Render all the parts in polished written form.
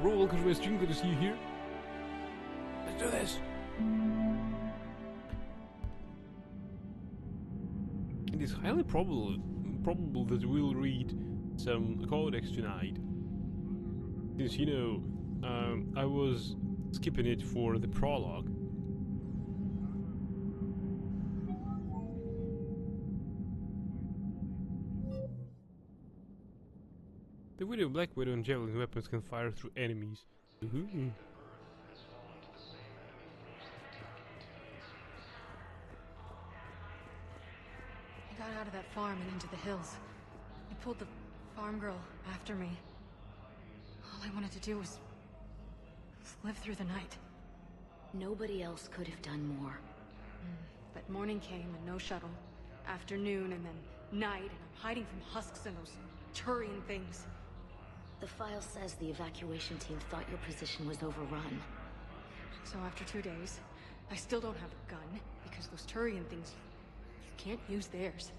bro, welcome to my stream, good to see you here. Let's do this! It is highly probable that we'll read some codex tonight. Since, you know, I was skipping it for the prologue. The Widow, Black Widow, and Javelin weapons can fire through enemies. Ooh. I got out of that farm and into the hills. I pulled the farm girl after me. All I wanted to do was live through the night. Nobody else could have done more. But morning came and no shuttle. Afternoon and then night, and I'm hiding from husks and those Turian things. The file says the evacuation team thought your position was overrun. So after 2 days, I still don't have a gun, because those Turian things, you can't use theirs.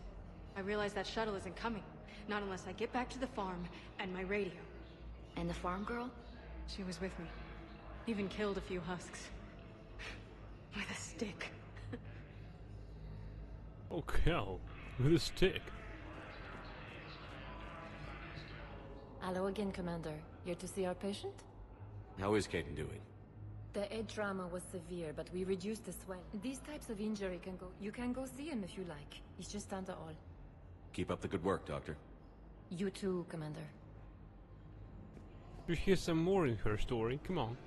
I realize that shuttle isn't coming, not unless I get back to the farm and my radio. And the farm girl? She was with me. Even killed a few husks. With a stick. Oh, hell. With a stick. Hello again, Commander. Here to see our patient? How is Caden doing? The head trauma was severe, but we reduced the swelling. These types of injury can go... You can go see him if you like. He's just under all. Keep up the good work, Doctor. You too, Commander. You hear some more in her story, come on.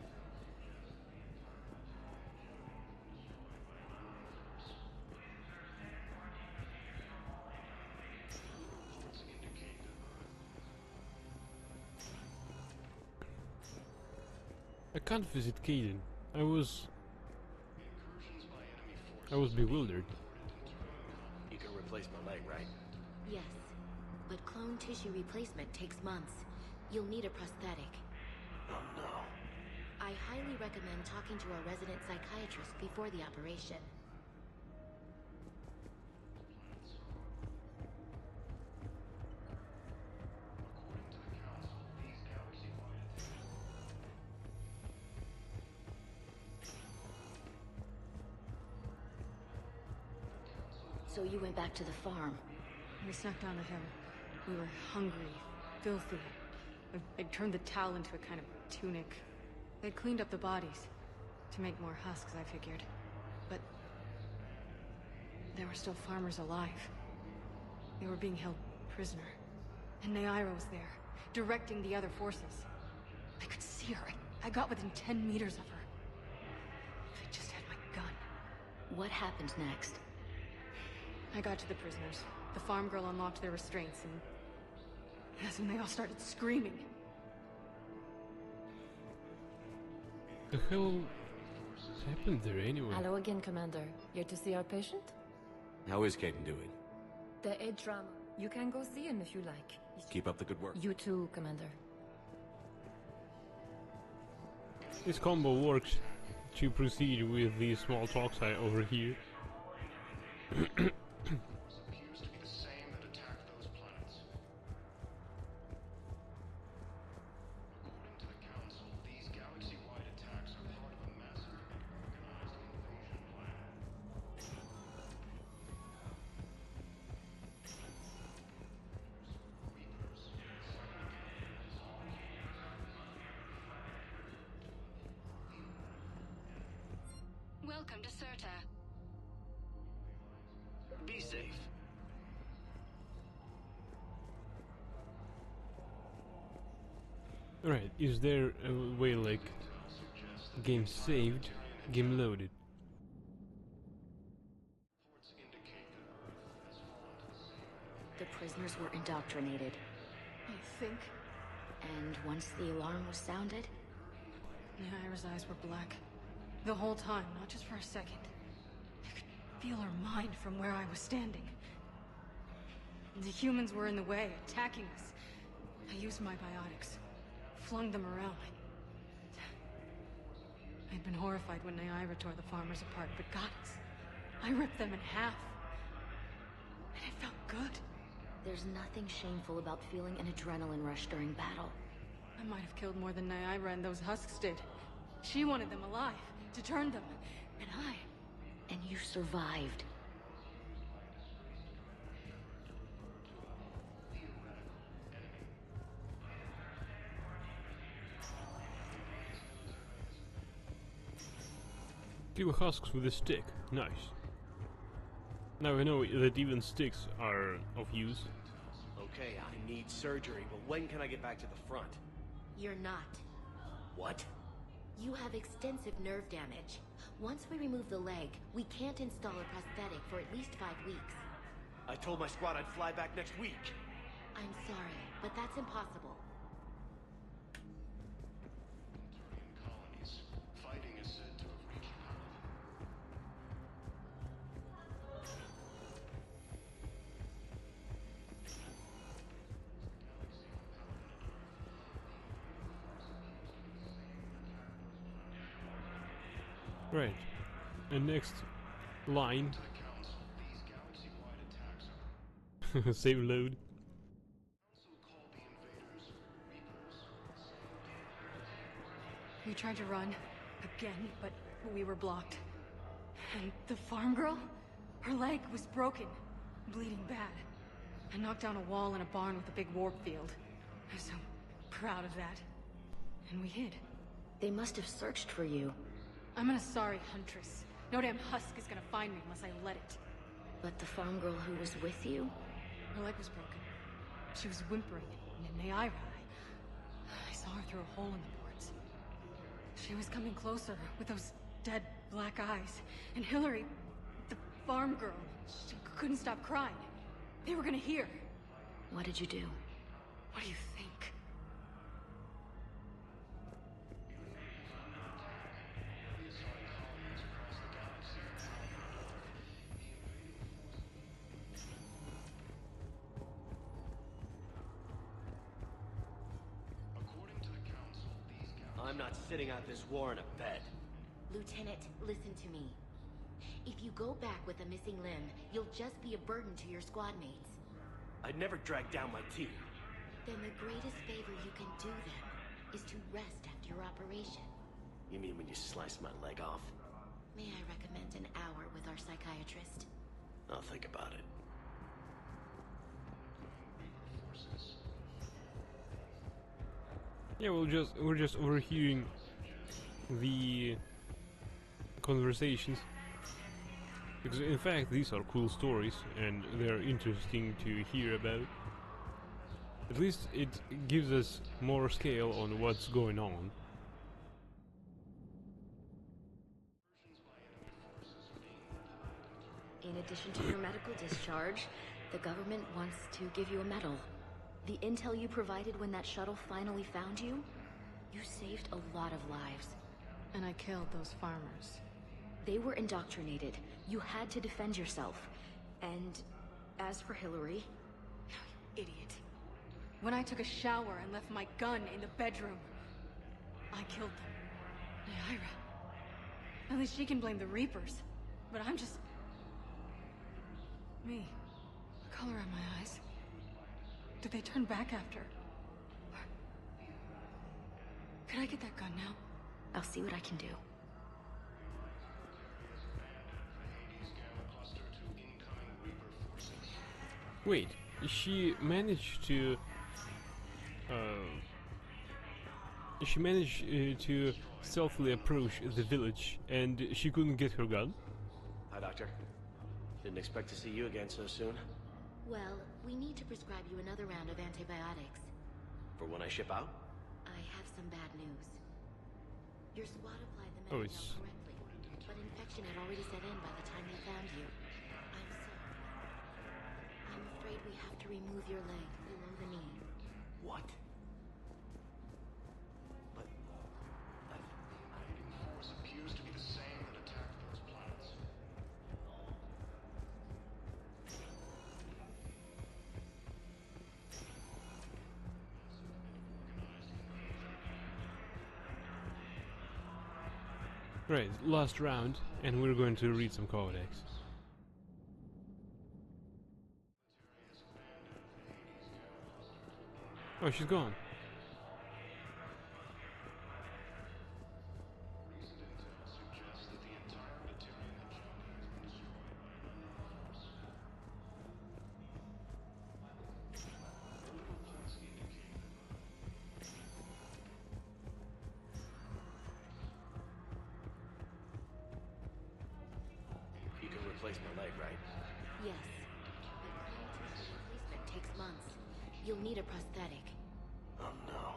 I can't visit Caden. I was bewildered. You can replace my leg, right? Yes. But clone tissue replacement takes months. You'll need a prosthetic. Oh no. I highly recommend talking to our resident psychiatrist before the operation. So you went back to the farm? We snuck down the hill. We were hungry, filthy. They'd turned the towel into a kind of tunic. They'd cleaned up the bodies to make more husks, I figured. But there were still farmers alive. They were being held prisoner. And Naira was there, directing the other forces. I could see her. I got within 10 meters of her. If I just had my gun. What happened next? I got to the prisoners. The farm girl unlocked their restraints, and that's when they all started screaming. The hell happened there anyway? Hello again, Commander. Here to see our patient? How is Caden doing? The head trauma. You can go see him if you like. Keep up the good work. You too, Commander. This combo works to proceed with these small talks I overhear. Appears to be the same that attacked those planets. According to the Council, these galaxy-wide attacks are part of a massive and organized invasion plan. Reapers, Welcome to Serta. Be safe. Alright, is there a way like game saved, game loaded? The prisoners were indoctrinated. I think And once the alarm was sounded, Naira's eyes were black. The whole time, not just for a second. I could feel her mind from where I was standing. The humans were in the way, attacking us. I used my biotics. Flung them around. I'd been horrified when Naira tore the farmers apart, but goddess, I ripped them in half. And it felt good. there's nothing shameful about feeling an adrenaline rush during battle. I might have killed more than Nyira and those husks did. She wanted them alive, to turn them, and I... And you survived. Kill husks with a stick. Nice. Now I know that even sticks are of use. Okay, I need surgery, but when can I get back to the front? You're not. What? You have extensive nerve damage. Once we remove the leg, we can't install a prosthetic for at least 5 weeks. I told my squad I'd fly back next week. I'm sorry, but that's impossible. Turian colonies. Fighting is said to have reached Paladin. Right. And next line. To the Council, these galaxy-wide attacks are... Save load. Council called the invaders Reapers. We tried to run, again, but we were blocked. And the farm girl? Her leg was broken, bleeding bad. I knocked down a wall in a barn with a big warp field. I was so proud of that. And we hid. They must have searched for you. I'm an Asari huntress. No damn husk is gonna find me unless I let it. But the farm girl who was with you? Her leg was broken. She was whimpering, and Nyira, I saw her through a hole in the boards. She was coming closer with those dead black eyes. And Hillary, the farm girl, she couldn't stop crying. They were gonna hear. What did you do? What do you think? According to the Council, these galaxies... I'm not sitting out this war in a bed. Lieutenant, listen to me. If you go back with a missing limb, you'll just be a burden to your squad mates. I'd never drag down my team. Then the greatest favor you can do them is to rest after your operation. You mean when you slice my leg off? May I recommend an hour with our psychiatrist? I'll think about it. Yeah, we're just overhearing the conversations. Because in fact these are cool stories and they're interesting to hear about. At least it gives us more scale on what's going on. In addition to your medical discharge, the government wants to give you a medal. The intel you provided when that shuttle finally found you, you saved a lot of lives. And I killed those farmers. They were indoctrinated. You had to defend yourself. And as for Hillary... You idiot. When I took a shower and left my gun in the bedroom, I killed them. Nyira. At least she can blame the Reapers. But I'm just... me. The color on my eyes. Did they turn back after? Could I get that gun now? I'll see what I can do. Wait, she managed to to stealthily approach the village, and she couldn't get her gun? Hi, Doctor. Didn't expect to see you again so soon. Well, we need to prescribe you another round of antibiotics. For when I ship out? I have some bad news. Your squad applied the Oh, medicine correctly, but infection had already set in by the time they found you. I'm sorry. I'm afraid we have to remove your leg below the knee. What? But... Invading force appears to be the same that attacked those planets. Right, last round, and we're going to read some codex. Oh, she's gone. replace my leg, right? Yes. But clean tissue replacement takes months. You'll need a prosthetic. Oh no.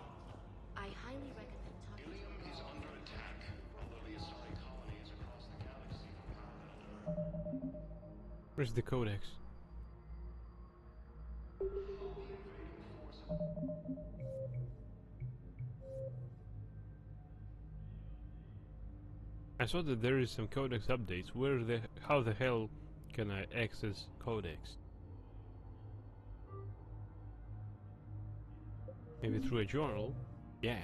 I highly recommend talking to Helium is under attack, although the Asari colonies across the galaxy have powered up. Where's the codex? I saw that there is some codex updates. How the hell can I access codex? Maybe through a journal? Yeah.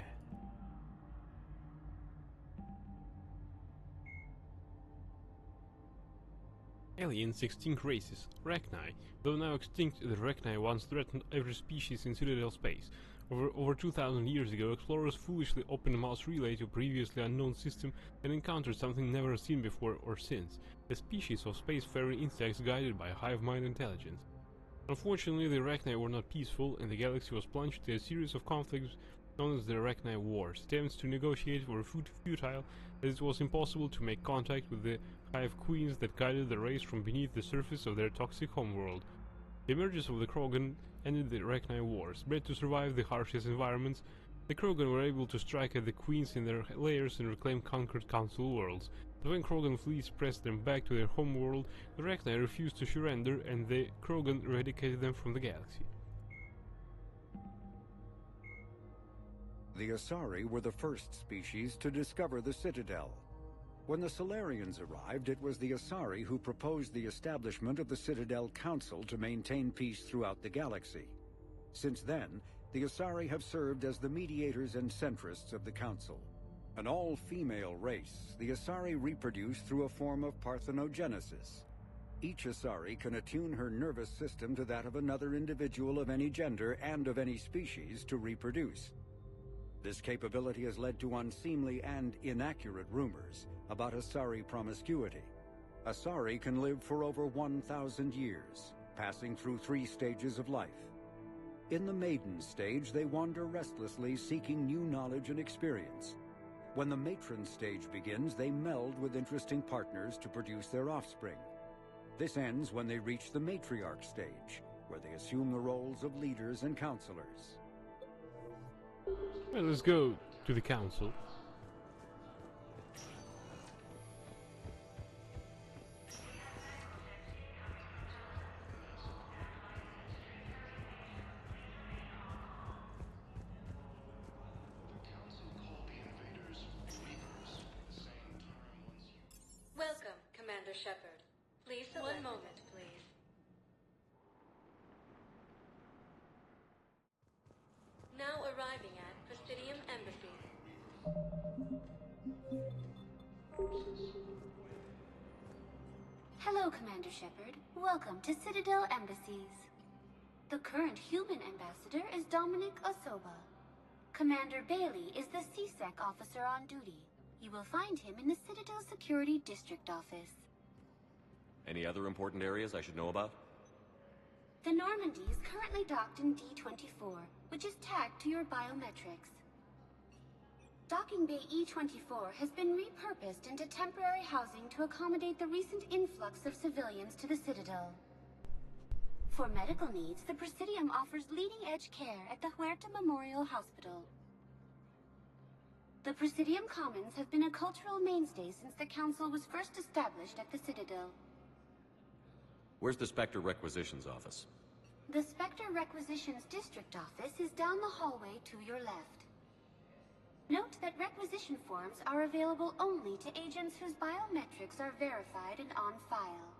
Aliens extinct races. Rachni. Though now extinct, the Rachni once threatened every species in Citadel space. Over 2,000 years ago, explorers foolishly opened a mass relay to a previously unknown system and encountered something never seen before or since. A species of spacefaring insects guided by hive mind intelligence. Unfortunately, the Rachni were not peaceful, and the galaxy was plunged in a series of conflicts known as the Rachni Wars. Attempts to negotiate were futile, as it was impossible to make contact with the hive queens that guided the race from beneath the surface of their toxic homeworld. The emergence of the Krogan ended the Rachni Wars. Bred to survive the harshest environments, the Krogan were able to strike at the queens in their lairs and reclaim conquered council worlds. But when Krogan fleets pressed them back to their homeworld, the Rachni refused to surrender, and the Krogan eradicated them from the galaxy. The Asari were the first species to discover the Citadel. When the Solarians arrived, it was the Asari who proposed the establishment of the Citadel Council to maintain peace throughout the galaxy. Since then, the Asari have served as the mediators and centrists of the Council. An all-female race, the Asari reproduce through a form of parthenogenesis. Each Asari can attune her nervous system to that of another individual of any gender and of any species to reproduce. This capability has led to unseemly and inaccurate rumors about Asari promiscuity. Asari can live for over 1,000 years, passing through 3 stages of life. In the maiden stage, they wander restlessly, seeking new knowledge and experience. When the matron stage begins, they meld with interesting partners to produce their offspring. This ends when they reach the matriarch stage, where they assume the roles of leaders and counselors. Well, let's go to the council. Welcome, Commander Shepard. Please, one moment, please. Now arriving at Presidium Embassy. Hello, Commander Shepard. Welcome to Citadel Embassies. The current human ambassador is Dominic Osoba. Commander Bailey is the CSEC officer on duty. You will find him in the Citadel Security District office. Any other important areas I should know about? The Normandy is currently docked in D-24, which is tagged to your biometrics. Docking Bay E-24 has been repurposed into temporary housing to accommodate the recent influx of civilians to the Citadel. For medical needs, the Presidium offers leading-edge care at the Huerta Memorial Hospital. The Presidium Commons have been a cultural mainstay since the Council was first established at the Citadel. Where's the Spectre Requisitions office? The Spectre Requisitions District office is down the hallway to your left. Note that requisition forms are available only to agents whose biometrics are verified and on file.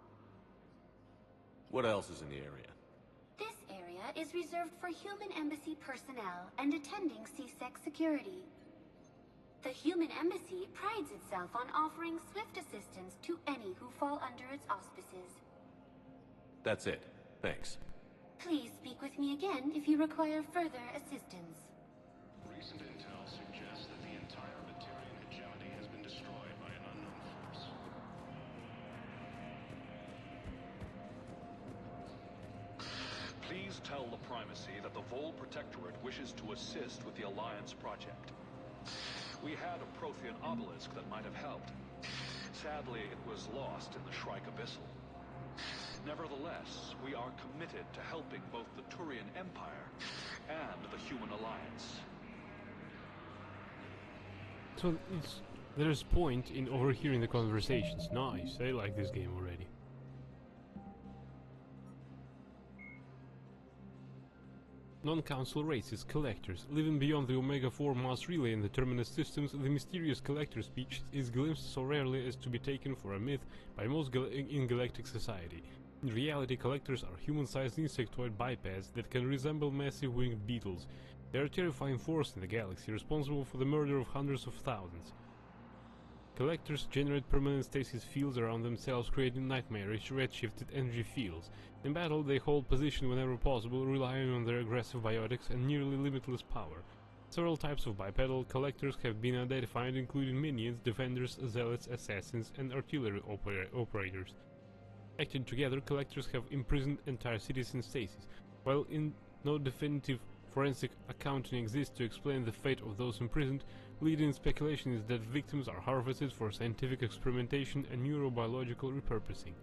What else is in the area? This area is reserved for human embassy personnel and attending CSEC security. The human embassy prides itself on offering swift assistance to any who fall under its auspices. That's it. Thanks. Please speak with me again if you require further assistance. Recent intel suggests that the entire Batarian hegemony has been destroyed by an unknown force. Please tell the Primacy that the Vol Protectorate wishes to assist with the Alliance project. We had a Prothean obelisk that might have helped. Sadly, it was lost in the Shrike Abyssal. Nevertheless, we are committed to helping both the Turian Empire and the Human Alliance. So there's point in overhearing the conversations. Nice, I like this game already. Non-council races, collectors. Living beyond the Omega-4 mass relay and the terminus systems, the mysterious collector speech is glimpsed so rarely as to be taken for a myth by most in galactic society. In reality, collectors are human-sized insectoid bipeds that can resemble massive winged beetles. They are a terrifying force in the galaxy, responsible for the murder of hundreds of thousands. Collectors generate permanent stasis fields around themselves, creating nightmarish, redshifted energy fields. In battle, they hold position whenever possible, relying on their aggressive biotics and nearly limitless power. Several types of bipedal collectors have been identified, including minions, defenders, zealots, assassins, and artillery operators. Acting together, collectors have imprisoned entire cities in stasis. While no definitive forensic accounting exists to explain the fate of those imprisoned, leading speculation is that victims are harvested for scientific experimentation and neurobiological repurposing.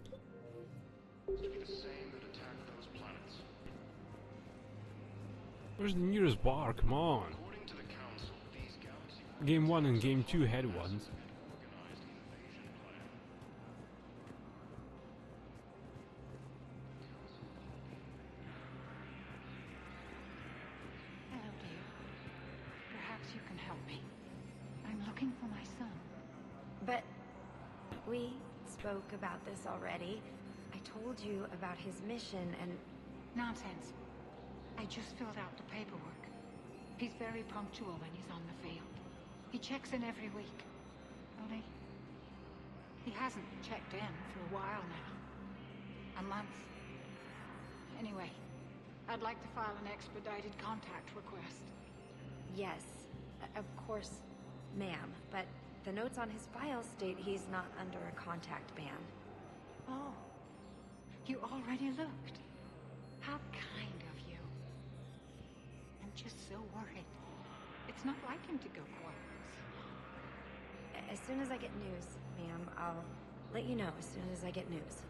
To be the same that attacked those planets. Where's the nearest bar? Come on! According to the Council, these galaxy Game 1 and Game 2 had ones. organized invasion plan. Hello, dear. Perhaps you can help me. I'm looking for my son. But we spoke about this already. I told you about his mission and... Nonsense. I just filled out the paperwork. He's very punctual when he's on the field. He checks in every week. Only... he hasn't checked in for a while now. A month. Anyway, I'd like to file an expedited contact request. Yes, of course, ma'am. But the notes on his file state he's not under a contact ban. Oh. You already looked. How kind of you. I'm just so worried. It's not like him to go quiet. As soon as I get news, ma'am, I'll let you know as soon as I get news.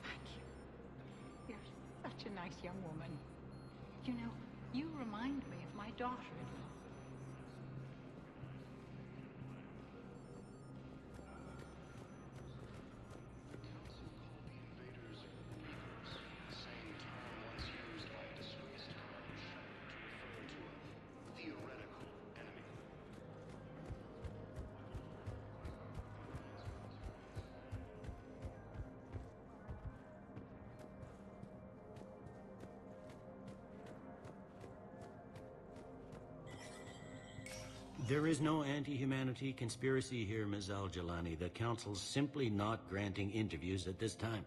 Thank you. You're such a nice young woman. You know, you remind me of my daughter-in-law. There is no anti-humanity conspiracy here, Ms. Al-Jalani. The Council's simply not granting interviews at this time.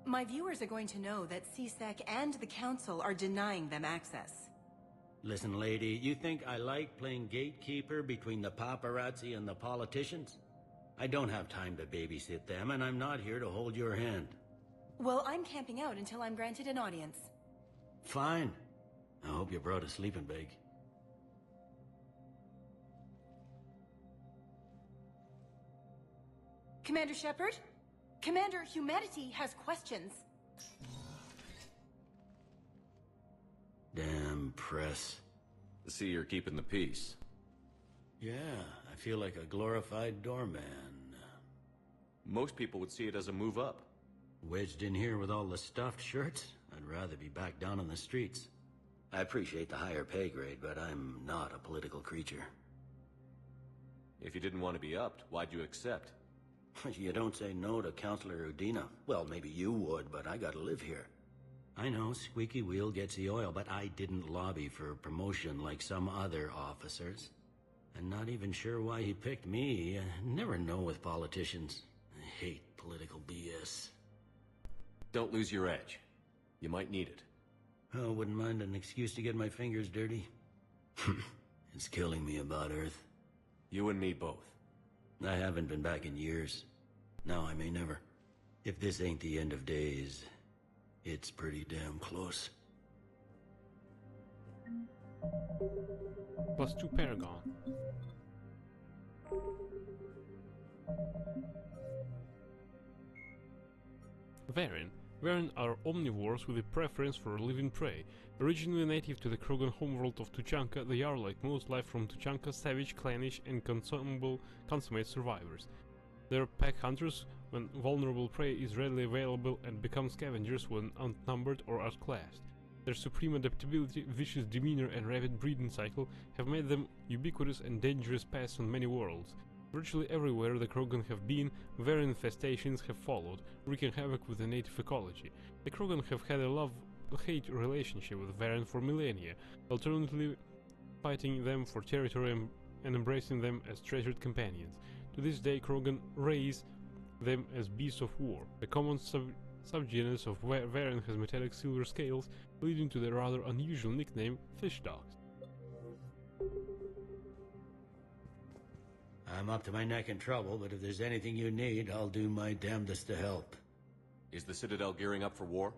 My viewers are going to know that CSEC and the Council are denying them access. Listen, lady, you think I like playing gatekeeper between the paparazzi and the politicians? I don't have time to babysit them, and I'm not here to hold your hand. Well, I'm camping out until I'm granted an audience. Fine. I hope you brought a sleeping bag. Commander Shepard? Commander Humanity has questions. Damn press. I see you're keeping the peace. Yeah, I feel like a glorified doorman. Most people would see it as a move up. Wedged in here with all the stuffed shirts? I'd rather be back down on the streets. I appreciate the higher pay grade, but I'm not a political creature. If you didn't want to be upped, why'd you accept? You don't say no to Counselor Udina. Well, maybe you would, but I gotta live here. I know, squeaky wheel gets the oil, but I didn't lobby for promotion like some other officers. I'm not even sure why he picked me. I never know with politicians. I hate political BS. Don't lose your edge. You might need it. Oh, wouldn't mind an excuse to get my fingers dirty. It's killing me about Earth. You and me both. I haven't been back in years. Now I may never. If this ain't the end of days, it's pretty damn close. +2 Paragon. Varen, Varen are omnivores with a preference for living prey. Originally native to the Krogan homeworld of Tuchanka, they are, like most life from Tuchanka, savage, clannish, and consummate survivors. They are pack hunters when vulnerable prey is readily available and become scavengers when outnumbered or outclassed. Their supreme adaptability, vicious demeanor, and rapid breeding cycle have made them ubiquitous and dangerous pests on many worlds. Virtually everywhere the Krogan have been, Varen infestations have followed, wreaking havoc with the native ecology. The Krogan have had a love-hate relationship with Varen for millennia, alternately fighting them for territory and embracing them as treasured companions. To this day, Krogan raise them as beasts of war. The common subgenus of Varen has metallic silver scales, leading to the rather unusual nickname fish dogs. I'm up to my neck in trouble, but if there's anything you need, I'll do my damnedest to help. Is the Citadel gearing up for war?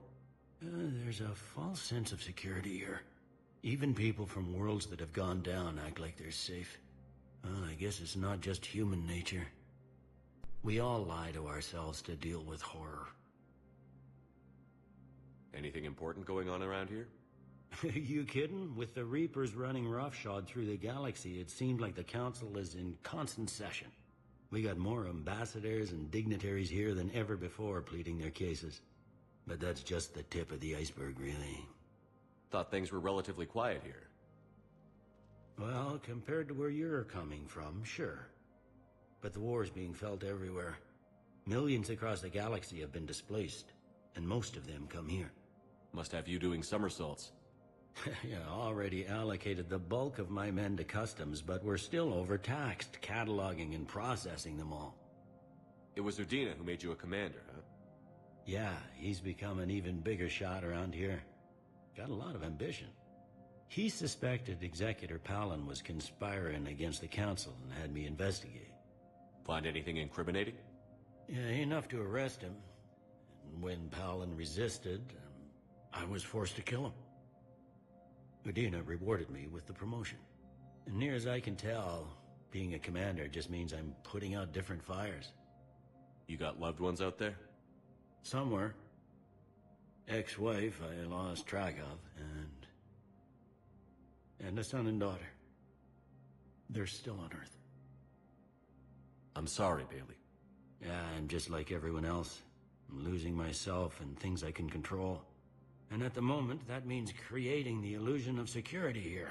There's a false sense of security here. Even people from worlds that have gone down act like they're safe. Well, I guess it's not just human nature. We all lie to ourselves to deal with horror. Anything important going on around here? You kidding? With the Reapers running roughshod through the galaxy, it seemed like the Council is in constant session. We got more ambassadors and dignitaries here than ever before pleading their cases. But that's just the tip of the iceberg, really. Thought things were relatively quiet here. Well, compared to where you're coming from, sure. But the war's being felt everywhere. Millions across the galaxy have been displaced, and most of them come here. Must have you doing somersaults. Yeah, already allocated the bulk of my men to customs, but we're still overtaxed, cataloging and processing them all. It was Udina who made you a commander, huh? Yeah, he's become an even bigger shot around here. Got a lot of ambition. He suspected Executor Palin was conspiring against the Council and had me investigate. Find anything incriminating? Yeah, enough to arrest him. And when Palin resisted, I was forced to kill him. Udina rewarded me with the promotion. And near as I can tell, being a commander just means I'm putting out different fires. You got loved ones out there? Somewhere. Ex-wife I lost track of, and a son and daughter. They're still on Earth. I'm sorry, Bailey. Yeah, I'm just like everyone else. I'm losing myself and things I can control. And at the moment, that means creating the illusion of security here.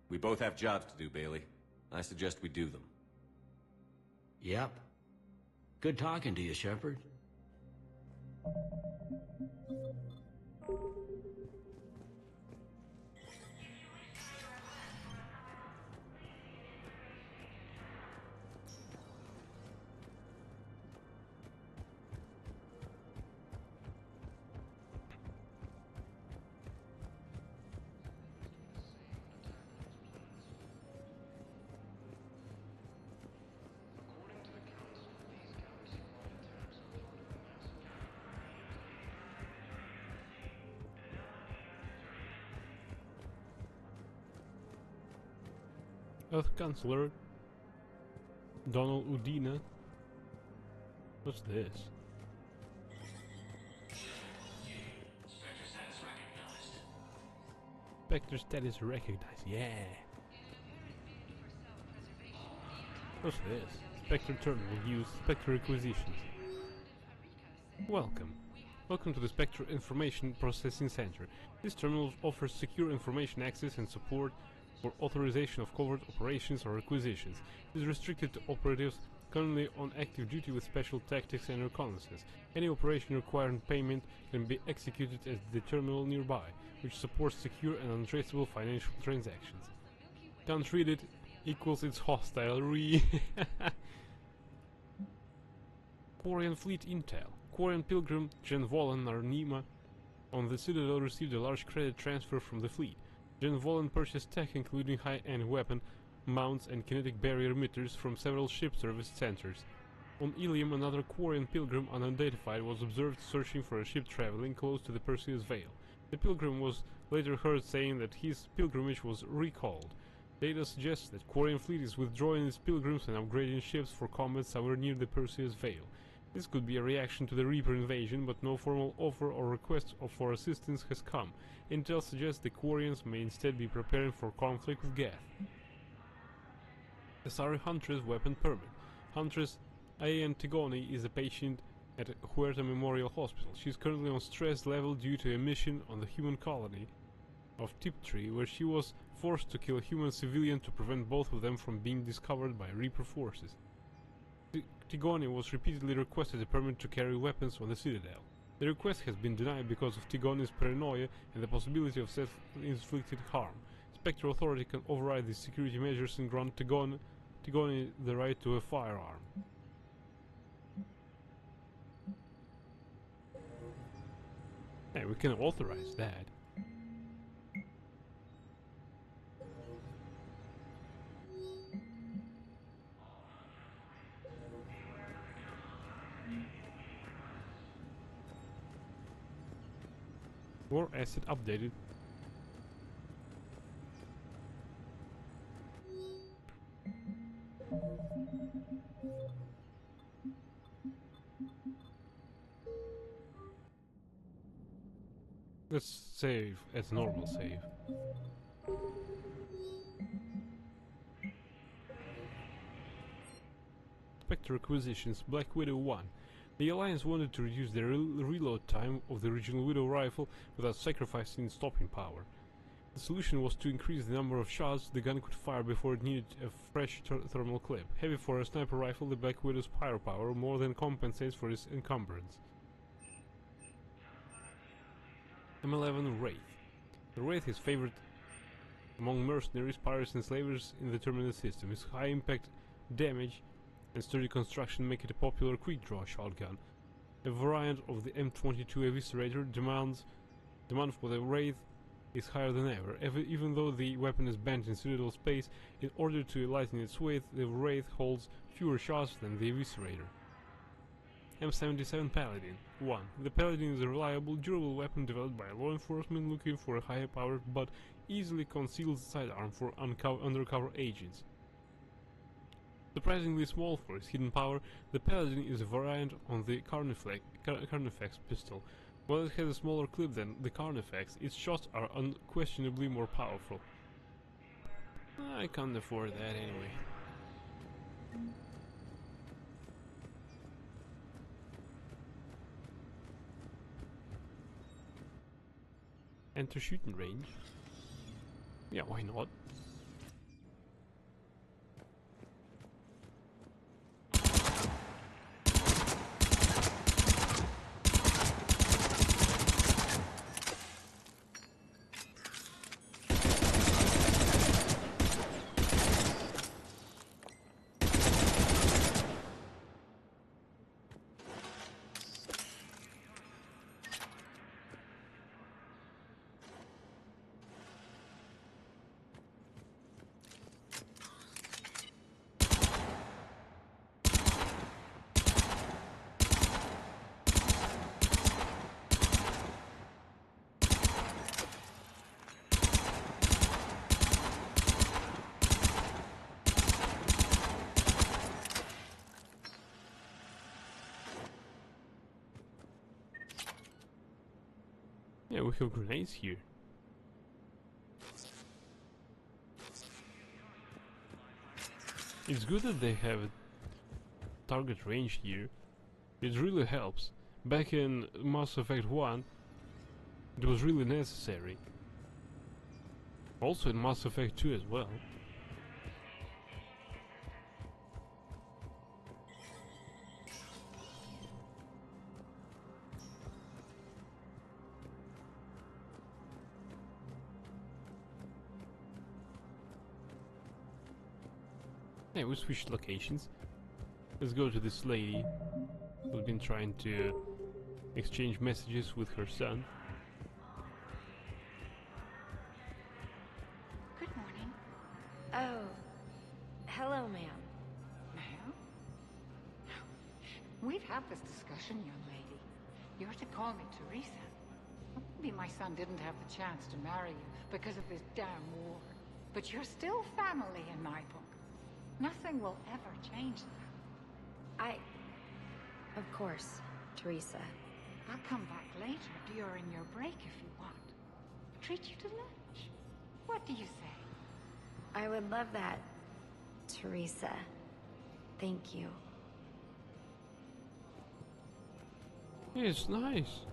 We both have jobs to do, Bailey. I suggest we do them. Yep. Good talking to you, Shepard. Earth Chancellor Donald Udina. What's this? Spectre status recognized. Yeah. What's this? Spectre terminal use Spectre requisitions. Welcome. Welcome to the Spectre Information Processing Center. This terminal offers secure information access and support for authorization of covert operations or requisitions. It is restricted to operatives currently on active duty with special tactics and reconnaissance. Any operation requiring payment can be executed at the terminal nearby, which supports secure and untraceable financial transactions. Can't read it equals it's hostile. Quarian Fleet Intel. Quarian Pilgrim, Jen Volan, Arnima on the Citadel received a large credit transfer from the fleet. Jen Volan purchased tech including high-end weapon mounts and kinetic barrier emitters from several ship service centers. On Ilium, another Quarian Pilgrim, unidentified, was observed searching for a ship traveling close to the Perseus Veil. The Pilgrim was later heard saying that his pilgrimage was recalled. Data suggests that Quarian Fleet is withdrawing its pilgrims and upgrading ships for combat somewhere near the Perseus Veil. This could be a reaction to the Reaper invasion, but no formal offer or request for assistance has come. Intel suggests the Quarians may instead be preparing for conflict with Geth. Asari Huntress weapon permit. Huntress A. Antigone is a patient at Huerta Memorial Hospital. She is currently on stress level due to a mission on the human colony of Tiptree, where she was forced to kill a human civilian to prevent both of them from being discovered by Reaper forces. Tigoni was repeatedly requested a permit to carry weapons on the Citadel. The request has been denied because of Tigoni's paranoia and the possibility of self-inflicted harm. Spectre Authority can override these security measures and grant Tigoni the right to a firearm. Yeah, we can authorize that. War asset updated. Let's save as normal save. Spectre acquisitions. Black Widow 1. The Alliance wanted to reduce the reload time of the original Widow rifle without sacrificing its stopping power. The solution was to increase the number of shots the gun could fire before it needed a fresh thermal clip. Heavy for a sniper rifle, the Black Widow's firepower more than compensates for its encumbrance. M11 Wraith. The Wraith is favored among mercenaries, pirates and slavers in the Terminus system. Its high impact damage and sturdy construction make it a popular quick-draw shotgun. A variant of the M22 Eviscerator demand for the Wraith is higher than ever. Even though the weapon is bent in Citadel space, in order to lighten its weight, the Wraith holds fewer shots than the Eviscerator. M77 Paladin 1. The Paladin is a reliable, durable weapon developed by law enforcement looking for a higher powered but easily concealed sidearm for undercover agents. Surprisingly small for its hidden power, the Paladin is a variant on the Carnifex pistol. While it has a smaller clip than the Carnifex, its shots are unquestionably more powerful. I can't afford that anyway. Enter shooting range. Yeah, why not? Yeah, we have grenades here. It's good that they have a target range here. It really helps. Back in Mass Effect 1, it was really necessary. Also in Mass Effect 2 as well. Yeah, we switched locations. Let's go to this lady who's been trying to exchange messages with her son. Good morning. Oh, hello, ma'am. Ma'am? We've had this discussion, young lady. You're to call me Teresa. Maybe my son didn't have the chance to marry you because of this damn war. But you're still family in my book. Nothing will ever change that. Of course, Teresa. I'll come back later during your break if you want. Treat you to lunch. What do you say? I would love that, Teresa. Thank you. Yeah, it's nice.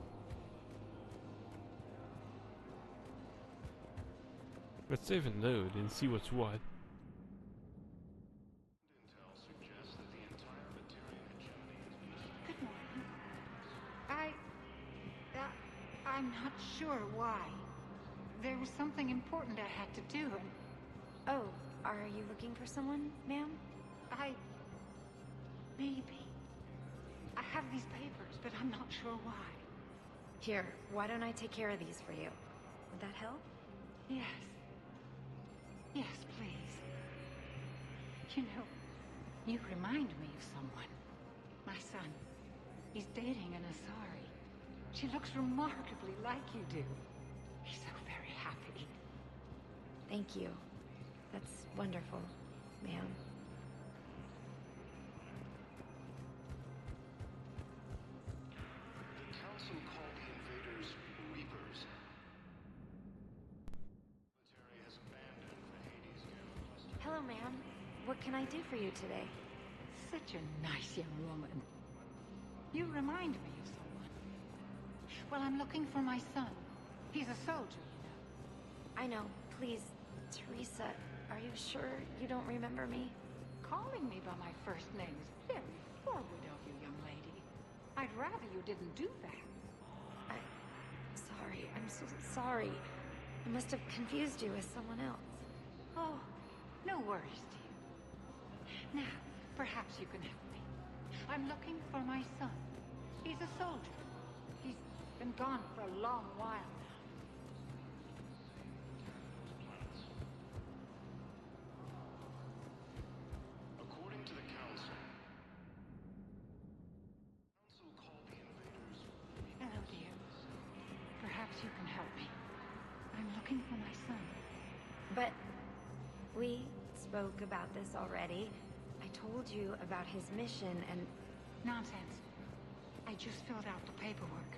Let's save a note and see what's what. Intel suggests that the entire Batarian hegemony has been Good morning. I'm not sure why. There was something important I had to do, and Oh, are you looking for someone, ma'am? maybe. I have these papers, but I'm not sure why. Here, why don't I take care of these for you? Would that help? Yes. Yes, please. You know, you remind me of someone. My son. He's dating an Asari. She looks remarkably like you do. He's so very happy. Thank you. That's wonderful, ma'am. The Council called the invaders Reapers. Military has abandoned the Hades Gamma cluster. Hello, ma'am. What can I do for you today? Such a nice young woman. You remind me of someone. Well, I'm looking for my son. He's a soldier, you know. I know. Please, Teresa, are you sure you don't remember me? Calling me by my first name is very forward of you, young lady. I'd rather you didn't do that. Sorry. I'm so sorry. I must have confused you with someone else. Oh, no worries, dear. Now, perhaps you can help me. I'm looking for my son. He's a soldier. He's been gone for a long while now. According to the Council called the invaders Reapers. Hello, dear. Perhaps you can help me. I'm looking for my son. But we spoke about this already. I told you about his mission and... Nonsense. I just filled out the paperwork.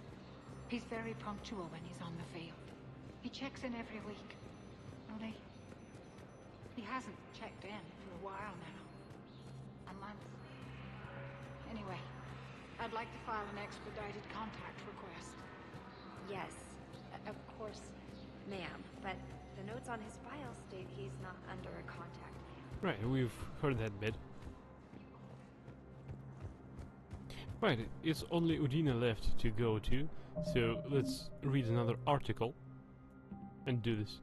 He's very punctual when he's on the field. He checks in every week. Only, he hasn't checked in for a while now. A month. Anyway, I'd like to file an expedited contact request. Yes, of course, ma'am. But the notes on his file state he's not under a contact. Right, we've heard that bit. Right, it's only Udina left to go to, so let's read another article and do this.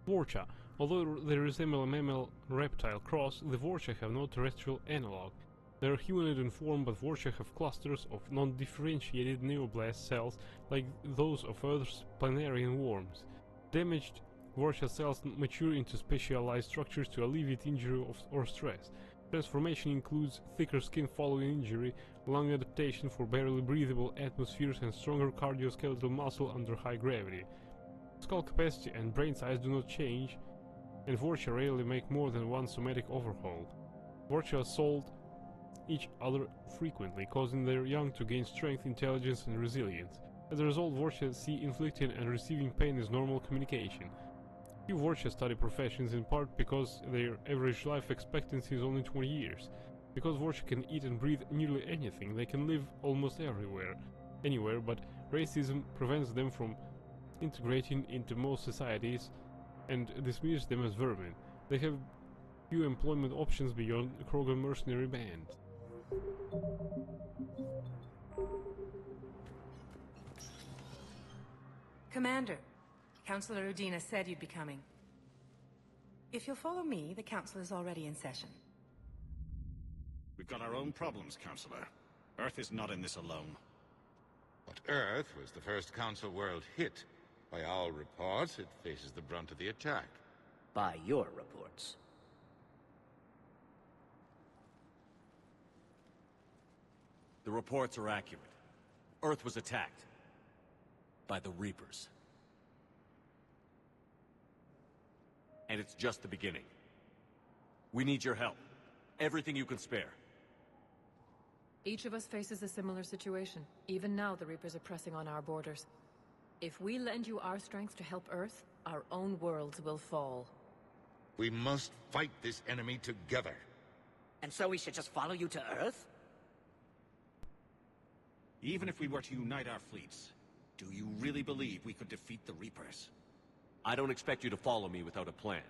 Vorcha. Although they resemble a mammal-reptile cross, the Vorcha have no terrestrial analog. They are humanoid in form, but Vorcha have clusters of non-differentiated neoblast cells like those of Earth's planarian worms. Damaged Vorcha cells mature into specialized structures to alleviate injury or stress. Transformation includes thicker skin following injury, lung adaptation for barely breathable atmospheres, and stronger cardioskeletal muscle under high gravity. Skull capacity and brain size do not change, and Vorcha rarely make more than one somatic overhaul. Vorcha assault each other frequently, causing their young to gain strength, intelligence, and resilience. As a result, Vorcha see inflicting and receiving pain as normal communication. Few Vorcha study professions in part because their average life expectancy is only 20 years. Because Vorcha can eat and breathe nearly anything, they can live almost anywhere, but racism prevents them from integrating into most societies and dismisses them as vermin. They have few employment options beyond the Krogan mercenary band. Commander, Councillor Udina said you'd be coming. If you'll follow me, the council is already in session. We've got our own problems, Councillor. Earth is not in this alone. But Earth was the first Council world hit. By all reports, it faces the brunt of the attack. By your reports. The reports are accurate. Earth was attacked. By the Reapers. And it's just the beginning. We need your help. Everything you can spare. Each of us faces a similar situation. Even now, the Reapers are pressing on our borders. If we lend you our strength to help Earth, our own worlds will fall. We must fight this enemy together. And so we should just follow you to Earth? Even if we were to unite our fleets, do you really believe we could defeat the Reapers? I don't expect you to follow me without a plan.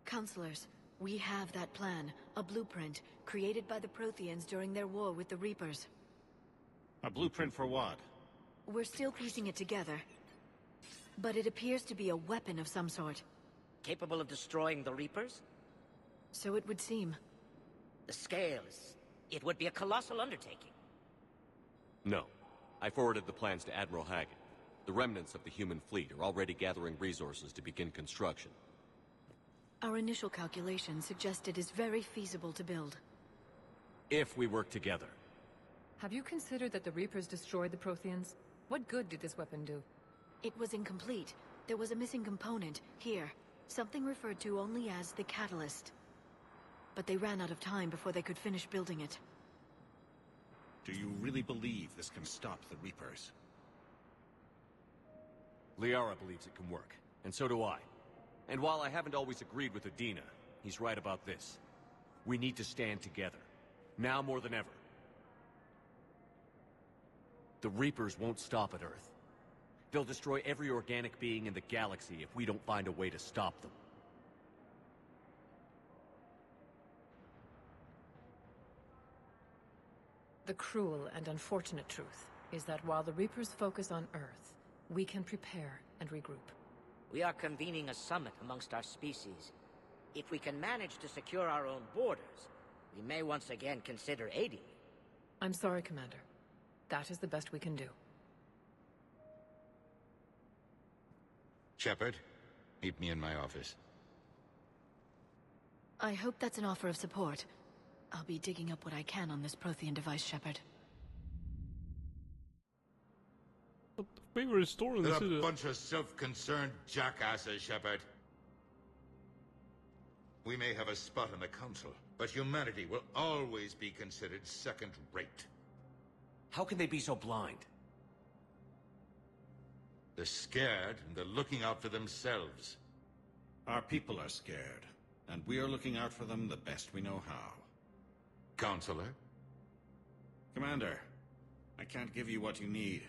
Counselors, we have that plan. A blueprint, created by the Protheans during their war with the Reapers. A blueprint for what? We're still piecing it together. But it appears to be a weapon of some sort. Capable of destroying the Reapers? So it would seem. The scales. It would be a colossal undertaking. No. I forwarded the plans to Admiral Hagen. The remnants of the human fleet are already gathering resources to begin construction. Our initial calculations suggest it is very feasible to build. If we work together. Have you considered that the Reapers destroyed the Protheans? What good did this weapon do? It was incomplete. There was a missing component, here. Something referred to only as the Catalyst. But they ran out of time before they could finish building it. Do you really believe this can stop the Reapers? Liara believes it can work, and so do I. And while I haven't always agreed with Udina, he's right about this. We need to stand together. Now more than ever. The Reapers won't stop at Earth. They'll destroy every organic being in the galaxy if we don't find a way to stop them. The cruel and unfortunate truth is that while the Reapers focus on Earth, we can prepare and regroup. We are convening a summit amongst our species. If we can manage to secure our own borders, we may once again consider aiding you. I'm sorry, Commander. That is the best we can do. Shepard, meet me in my office. I hope that's an offer of support. I'll be digging up what I can on this Prothean device, Shepard. We were restoring They're this a bunch of self-concerned jackasses, Shepard. We may have a spot in the Council, but humanity will always be considered second-rate. How can they be so blind? They're scared, and they're looking out for themselves. Our people are scared, and we are looking out for them the best we know how. Counselor? Commander, I can't give you what you need,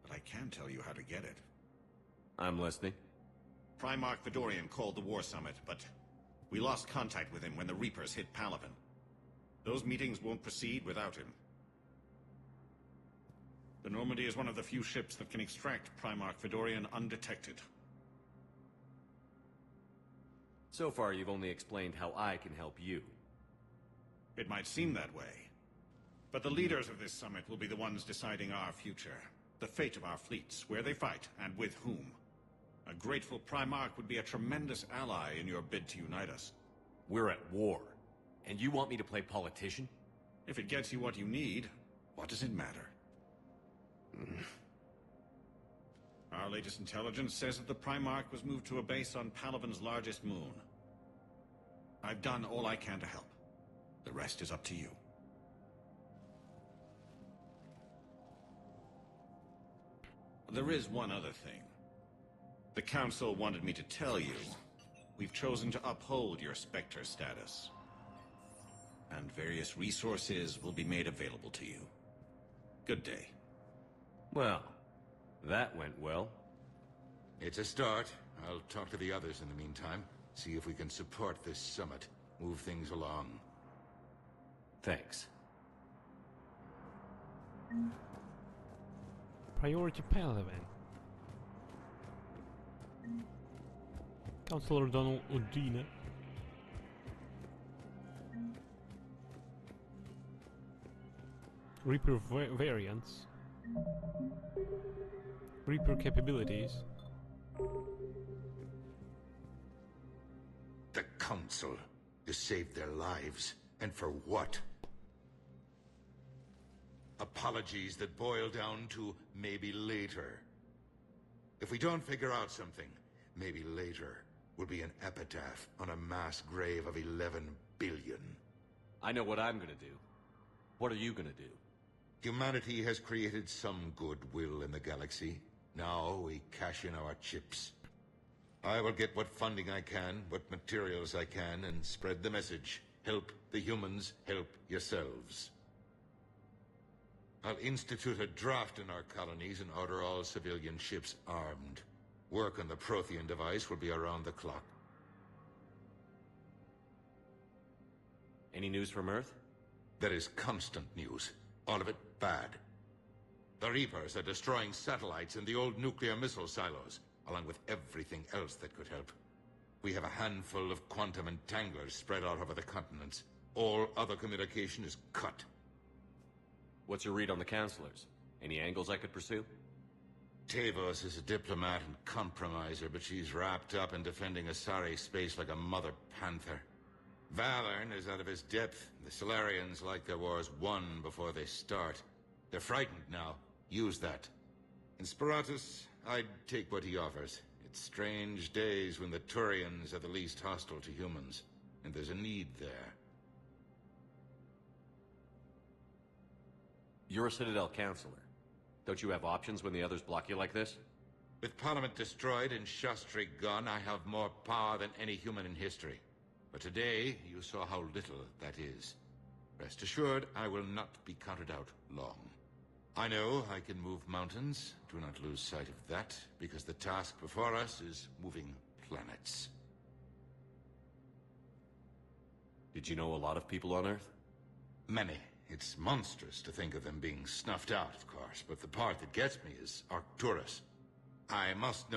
but I can tell you how to get it. I'm listening. Primarch Fedorian called the War Summit, but we lost contact with him when the Reapers hit Palaven. Those meetings won't proceed without him. The Normandy is one of the few ships that can extract Primarch Fedorian undetected. So far, you've only explained how I can help you. It might seem that way. But the leaders of this summit will be the ones deciding our future. The fate of our fleets, where they fight, and with whom. A grateful Primarch would be a tremendous ally in your bid to unite us. We're at war. And you want me to play politician? If it gets you what you need, what does it matter? Our latest intelligence says that the Primarch was moved to a base on Palaven's largest moon. I've done all I can to help. The rest is up to you. There is one other thing. The Council wanted me to tell you, we've chosen to uphold your Spectre status. And various resources will be made available to you. Good day. Well, that went well. It's a start. I'll talk to the others in the meantime. See if we can support this summit. Move things along. Thanks. Priority Palaven. Counselor Donald Udina. Reaper variants. Reaper capabilities. The Council. You saved their lives. And for what? Apologies that boil down to maybe later. If we don't figure out something, maybe later will be an epitaph on a mass grave of 11 billion. I know what I'm gonna do. What are you gonna do? Humanity has created some goodwill in the galaxy. Now we cash in our chips. I will get what funding I can, what materials I can, and spread the message. Help the humans, help yourselves. I'll institute a draft in our colonies and order all civilian ships armed. Work on the Prothean device will be around the clock. Any news from Earth? There is constant news. All of it bad. The Reapers are destroying satellites and the old nuclear missile silos, along with everything else that could help. We have a handful of quantum entanglers spread out over the continents. All other communication is cut. What's your read on the counselors? Any angles I could pursue? Tavos is a diplomat and compromiser, but she's wrapped up in defending Asari space like a mother panther. Valorn is out of his depth. The Solarians like their wars won before they start. They're frightened now. Use that. In Sparatus, I'd take what he offers. It's strange days when the Turians are the least hostile to humans, and there's a need there. You're a Citadel counselor. Don't you have options when the others block you like this? With Parliament destroyed and Shastri gone, I have more power than any human in history. But today, you saw how little that is. Rest assured, I will not be counted out long. I know I can move mountains. Do not lose sight of that, because the task before us is moving planets. Did you know a lot of people on Earth? Many. It's monstrous to think of them being snuffed out, of course, but the part that gets me is Arcturus. I must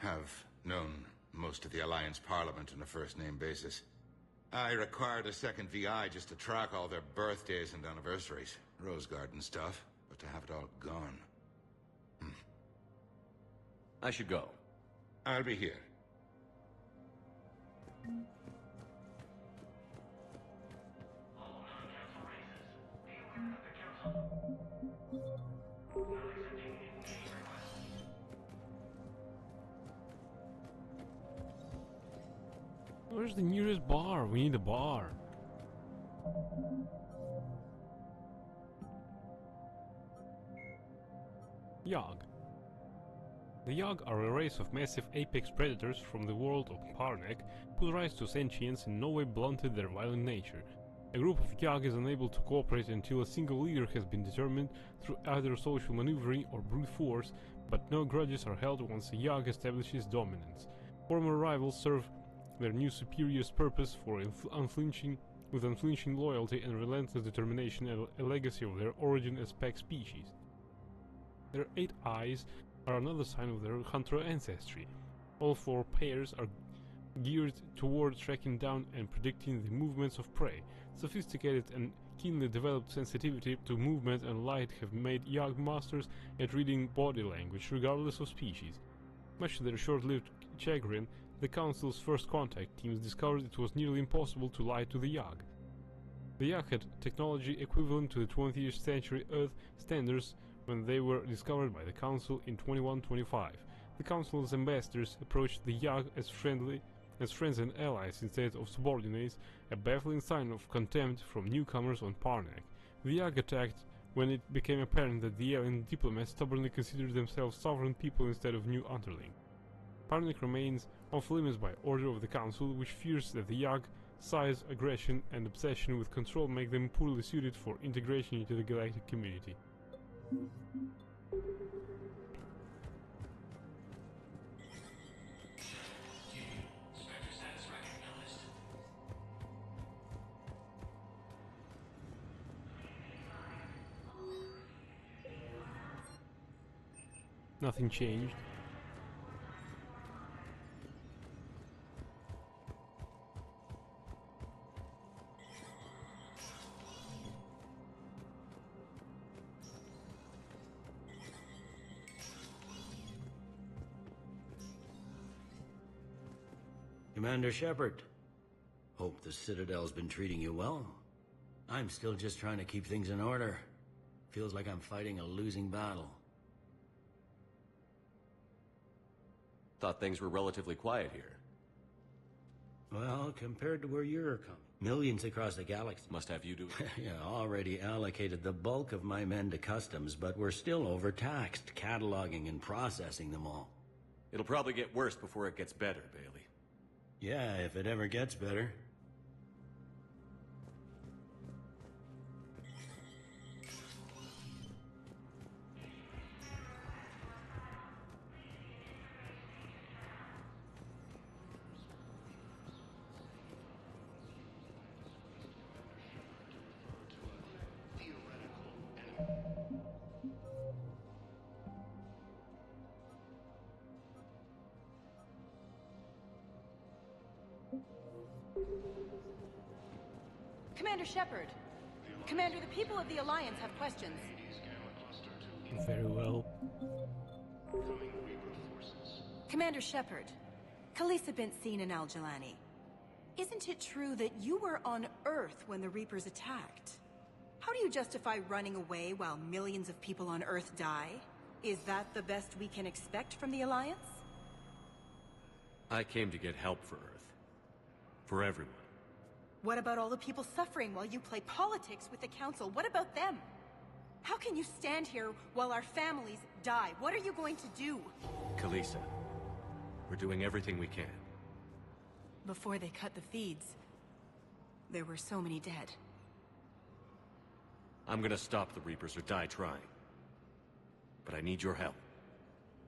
have known most of the Alliance Parliament on a first-name basis. I required a second VI just to track all their birthdays and anniversaries. Rose Garden stuff, but to have it all gone. I should go. I'll be here. Where's the nearest bar? We need a bar. Yogg. The Yogg are a race of massive apex predators from the world of Parnek, whose rise to sentience in no way blunted their violent nature. A group of Yogg is unable to cooperate until a single leader has been determined through either social maneuvering or brute force, but no grudges are held once a Yogg establishes dominance. Former rivals serve their new superior's purpose for unflinching loyalty and relentless determination, a legacy of their origin as pack species. Their 8 eyes are another sign of their hunter ancestry. All 4 pairs are geared toward tracking down and predicting the movements of prey. Sophisticated and keenly developed sensitivity to movement and light have made Yogg masters at reading body language, regardless of species. Much to their short-lived chagrin, the Council's first contact teams discovered it was nearly impossible to lie to the Yogg. The Yogg had technology equivalent to the 20th century Earth standards when they were discovered by the Council in 2125. The Council's ambassadors approached the Yogg as friends and allies instead of subordinates, a baffling sign of contempt from newcomers on Parnek. The Yogg attacked when it became apparent that the alien diplomats stubbornly considered themselves sovereign people instead of new underlings. Parnek remains off limits by order of the Council, which fears that the Yogg size, aggression, and obsession with control make them poorly suited for integration into the galactic community. Nothing changed. Commander Shepard, hope the Citadel's been treating you well. I'm still just trying to keep things in order. Feels like I'm fighting a losing battle. Thought things were relatively quiet here. Well, compared to where you're coming, millions across the galaxy. Must have you do it. Yeah, already allocated the bulk of my men to customs, but we're still overtaxed, cataloging and processing them all. It'll probably get worse before it gets better, Bailey. Yeah, if it ever gets better. Commander Shepard. Commander, the people of the Alliance have questions. Very well. Commander Shepard, Khalisah bint Sin and Al-Jalani. Isn't it true that you were on Earth when the Reapers attacked? How do you justify running away while millions of people on Earth die? Is that the best we can expect from the Alliance? I came to get help for Earth. For everyone. What about all the people suffering while you play politics with the Council? What about them? How can you stand here while our families die? What are you going to do? Khalisah, we're doing everything we can. Before they cut the feeds, there were so many dead. I'm gonna stop the Reapers or die trying. But I need your help.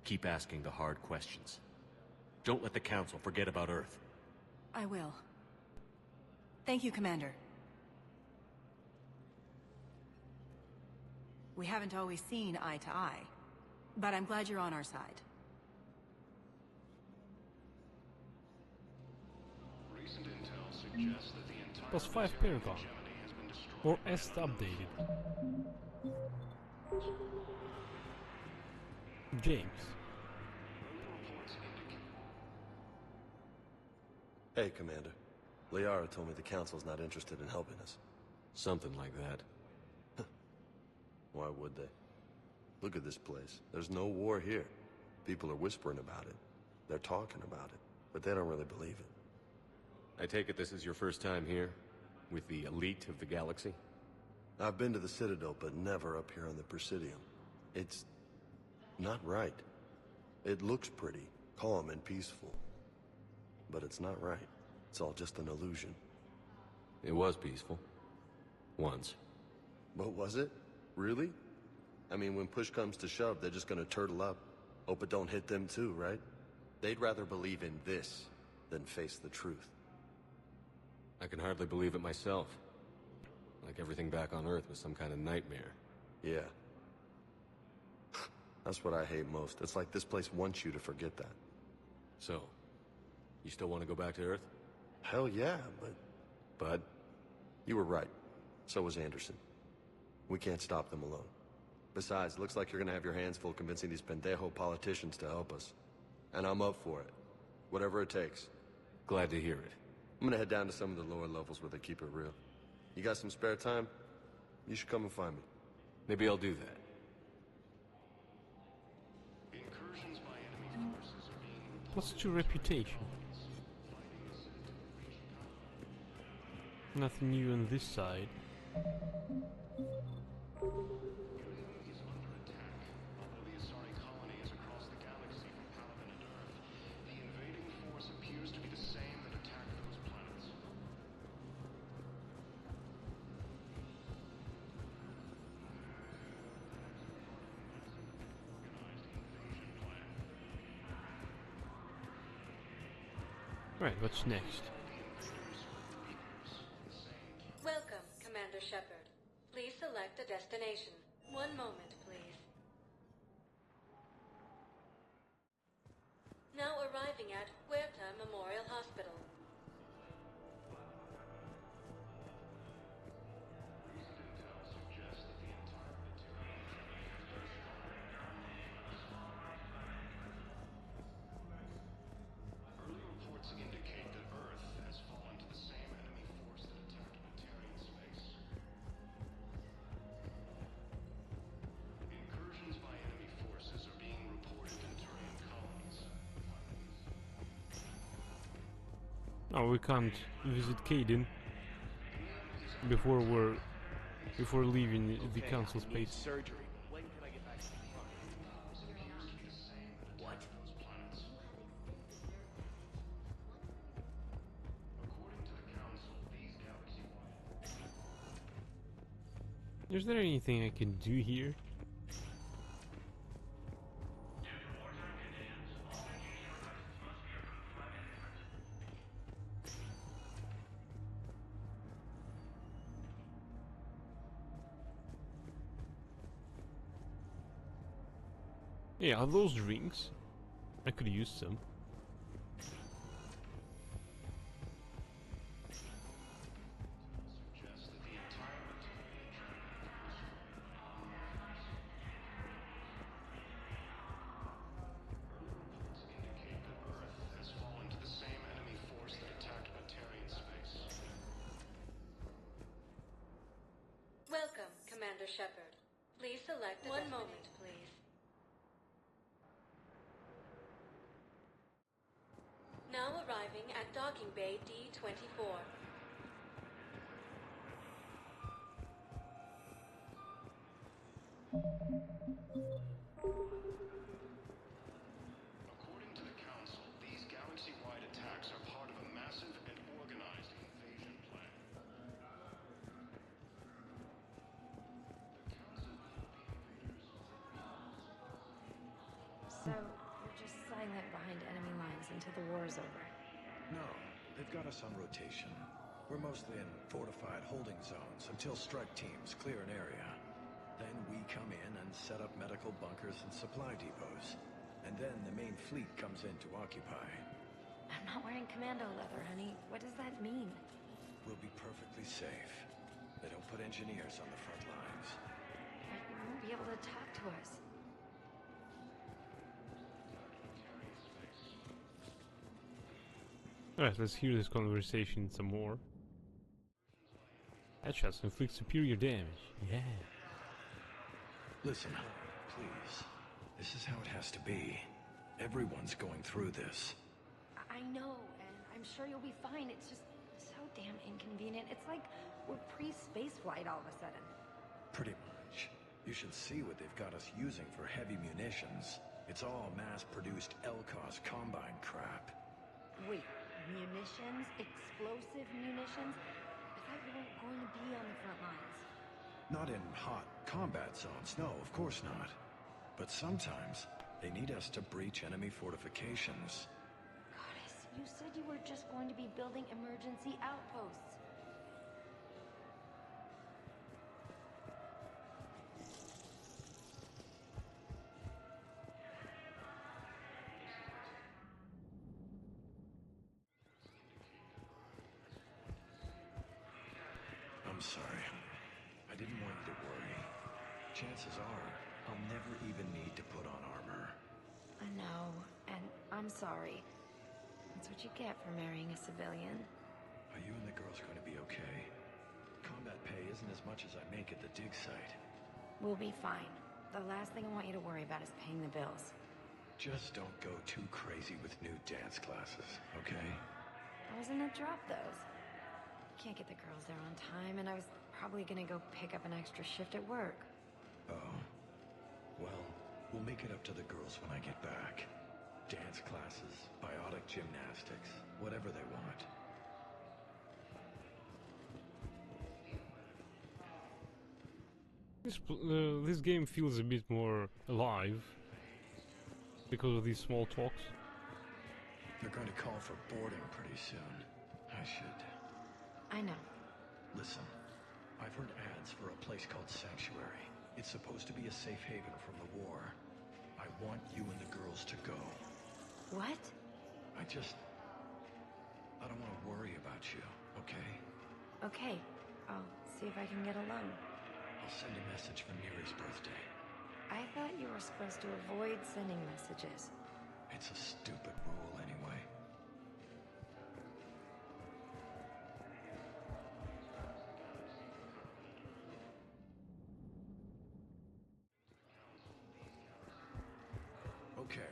Keep asking the hard questions. Don't let the Council forget about Earth. I will. Thank you, Commander. We haven't always seen eye to eye, but I'm glad you're on our side. Recent intel suggests that the entire Plus 5 Paragon. Or as updated. James. Hey, Commander. Liara told me the Council's not interested in helping us. Something like that. Why would they? Look at this place. There's no war here. People are whispering about it. They're talking about it, but they don't really believe it. I take it this is your first time here? With the elite of the galaxy? I've been to the Citadel, but never up here on the Presidium. It's not right. It looks pretty, calm and peaceful. But it's not right. It's all just an illusion. It was peaceful. Once. But was it? Really? I mean, when push comes to shove, they're just gonna turtle up. Hope it don't hit them too, right? They'd rather believe in this than face the truth. I can hardly believe it myself. Like everything back on Earth was some kind of nightmare. Yeah. That's what I hate most. It's like this place wants you to forget that. So, you still want to go back to Earth? Hell yeah, but... You were right. So was Anderson. We can't stop them alone. Besides, it looks like you're gonna have your hands full convincing these pendejo politicians to help us. And I'm up for it. Whatever it takes. Glad to hear it. I'm gonna head down to some of the lower levels where they keep it real. You got some spare time? You should come and find me. Maybe I'll do that. Incursions by enemy forces are being... What's your reputation? Nothing new on this side. Right, what's next? Welcome, Commander Shepard. Please select a destination. One moment, please. Now arriving at Huerta Memorial Hospital. indicate that Earth has fallen to the same enemy force that attacked Batarian space. Oh, we can't visit Caden before leaving the council I need space. surgery. When can I get back? What? Is there anything I can do here? Yeah, are those drinks? I could use some. Has fallen to the same enemy force that attacked Batarian space. Welcome, Commander Shepard. Please select one moment, please. Now arriving at Docking Bay D-24. According to the Council, these galaxy-wide attacks are part of a massive and organized invasion plan. So, you're just silent behind enemy lines until the war is over. No, they've got us on rotation. We're mostly in fortified holding zones until strike teams clear an area. Then we come in and set up medical bunkers and supply depots. And then the main fleet comes in to occupy. I'm not wearing commando leather, honey. What does that mean? We'll be perfectly safe. They don't put engineers on the front lines. But you won't be able to talk to us. Alright, let's hear this conversation some more. Headshots inflict superior damage. Yeah. Listen, please. This is how it has to be. Everyone's going through this. I know, and I'm sure you'll be fine. It's just so damn inconvenient. It's like we're pre-space flight all of a sudden. Pretty much. You should see what they've got us using for heavy munitions. It's all mass-produced LCOS Combine crap. Wait, munitions? Explosive munitions? I thought you weren't going to be on the front lines. Not in hot combat zones, no, of course not. But sometimes, they need us to breach enemy fortifications. Goddess, you said you were just going to be building emergency outposts. I'm sorry. I didn't want you to worry. Chances are, I'll never even need to put on armor. I know, and I'm sorry. That's what you get for marrying a civilian. Are you and the girls going to be okay? Combat pay isn't as much as I make at the dig site. We'll be fine. The last thing I want you to worry about is paying the bills. Just don't go too crazy with new dance classes, okay? I was gonna drop those. Can't get the girls there on time, and I was probably gonna go pick up an extra shift at work. Oh. Well, we'll make it up to the girls when I get back. Dance classes, biotic gymnastics, whatever they want. This game feels a bit more alive because of these small talks. They're going to call for boarding pretty soon. I should... I know. Listen, I've heard ads for a place called Sanctuary. It's supposed to be a safe haven from the war. I want you and the girls to go. What? I don't want to worry about you, okay? Okay, I'll see if I can get a loan. I'll send a message for Neri's birthday. I thought you were supposed to avoid sending messages. It's a stupid rule anyway. Okay,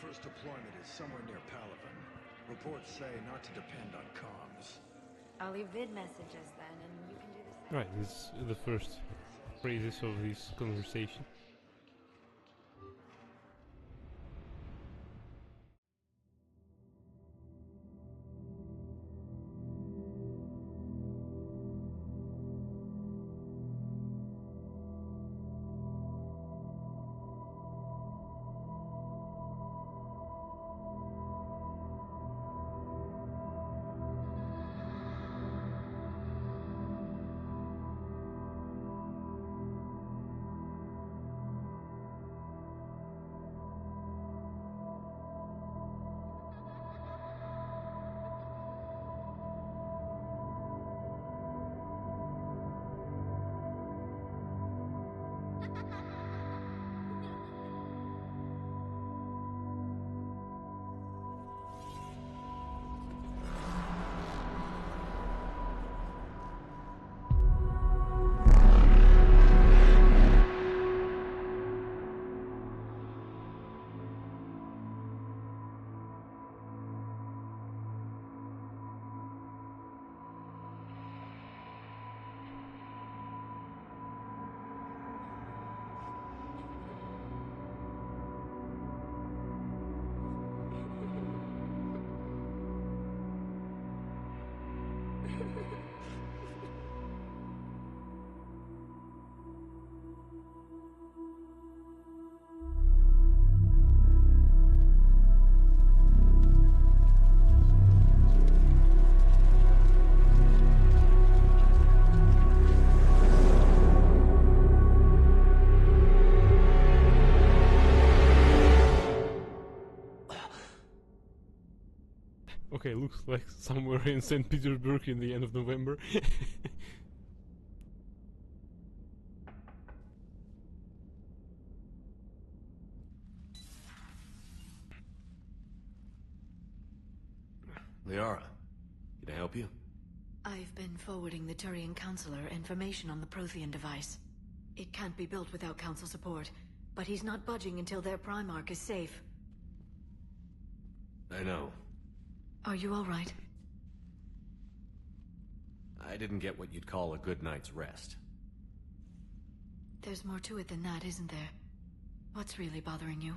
first deployment is somewhere near Palaven. Reports say not to depend on comms. I'll leave vid messages then, and you can do the same. Right, this is the first phrases of this conversation. Okay, looks like somewhere in St. Petersburg in the end of November. Liara, can I help you? I've been forwarding the Turian Counselor information on the Prothean device. It can't be built without Council support, but he's not budging until their Primarch is safe. I know. Are you alright? I didn't get what you'd call a good night's rest. There's more to it than that, isn't there? What's really bothering you?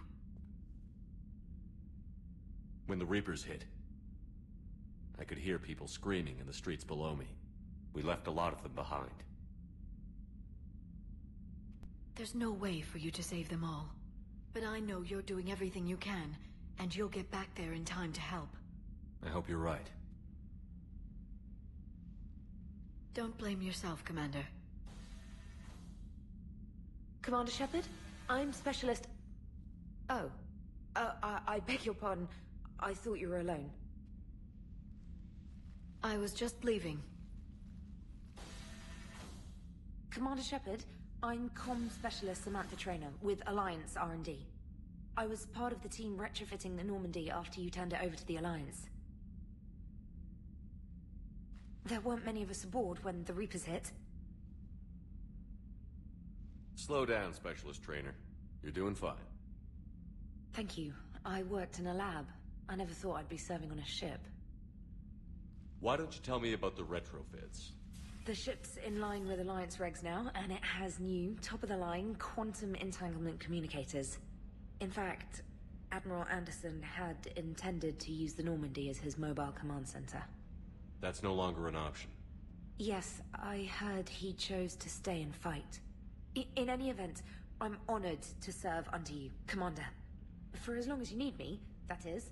When the Reapers hit, I could hear people screaming in the streets below me. We left a lot of them behind. There's no way for you to save them all. But I know you're doing everything you can, and you'll get back there in time to help. I hope you're right. Don't blame yourself, Commander. Commander Shepard, I'm Specialist... Oh. I beg your pardon. I thought you were alone. I was just leaving. Commander Shepard, I'm Comm Specialist Samantha Traynor with Alliance R&D. I was part of the team retrofitting the Normandy after you turned it over to the Alliance. There weren't many of us aboard when the Reapers hit. Slow down, Specialist Traynor. You're doing fine. Thank you. I worked in a lab. I never thought I'd be serving on a ship. Why don't you tell me about the retrofits? The ship's in line with Alliance regs now, and it has new, top-of-the-line, quantum entanglement communicators. In fact, Admiral Anderson had intended to use the Normandy as his mobile command center. That's no longer an option. Yes, I heard he chose to stay and fight. In any event, I'm honored to serve under you, Commander. For as long as you need me, that is.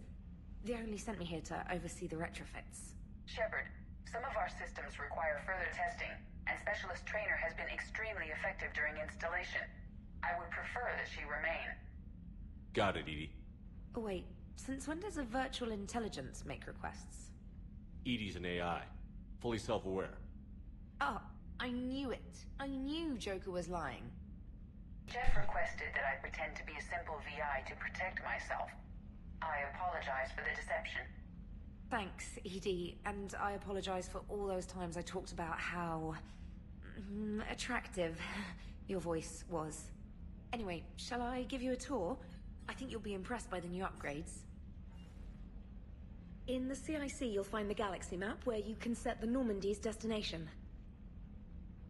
They only sent me here to oversee the retrofits. Shepard, some of our systems require further testing, and Specialist Traynor has been extremely effective during installation. I would prefer that she remain. Got it, EDI. Oh, wait, since when does a virtual intelligence make requests? EDI's an AI, fully self-aware. Oh, I knew it. I knew Joker was lying. Jeff requested that I pretend to be a simple VI to protect myself. I apologize for the deception. Thanks, EDI, and I apologize for all those times I talked about how... attractive your voice was. Anyway, shall I give you a tour? I think you'll be impressed by the new upgrades. In the CIC, you'll find the galaxy map where you can set the Normandy's destination.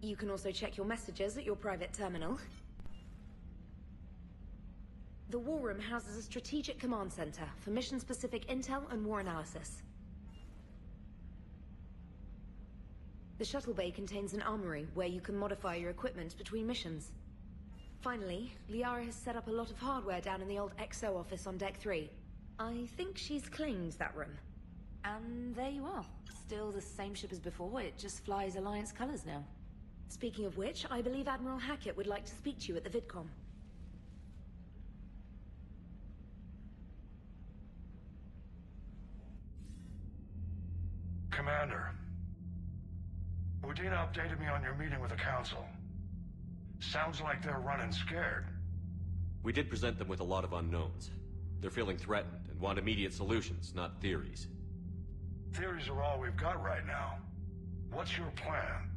You can also check your messages at your private terminal. The War Room houses a strategic command center for mission-specific intel and war analysis. The shuttle bay contains an armory where you can modify your equipment between missions. Finally, Liara has set up a lot of hardware down in the old XO office on Deck 3. I think she's claimed that room. And there you are. Still the same ship as before, it just flies Alliance colors now. Speaking of which, I believe Admiral Hackett would like to speak to you at the VidCom. Commander, Udina updated me on your meeting with the Council. Sounds like they're running scared. We did present them with a lot of unknowns. They're feeling threatened and want immediate solutions, not theories. Theories are all we've got right now. What's your plan?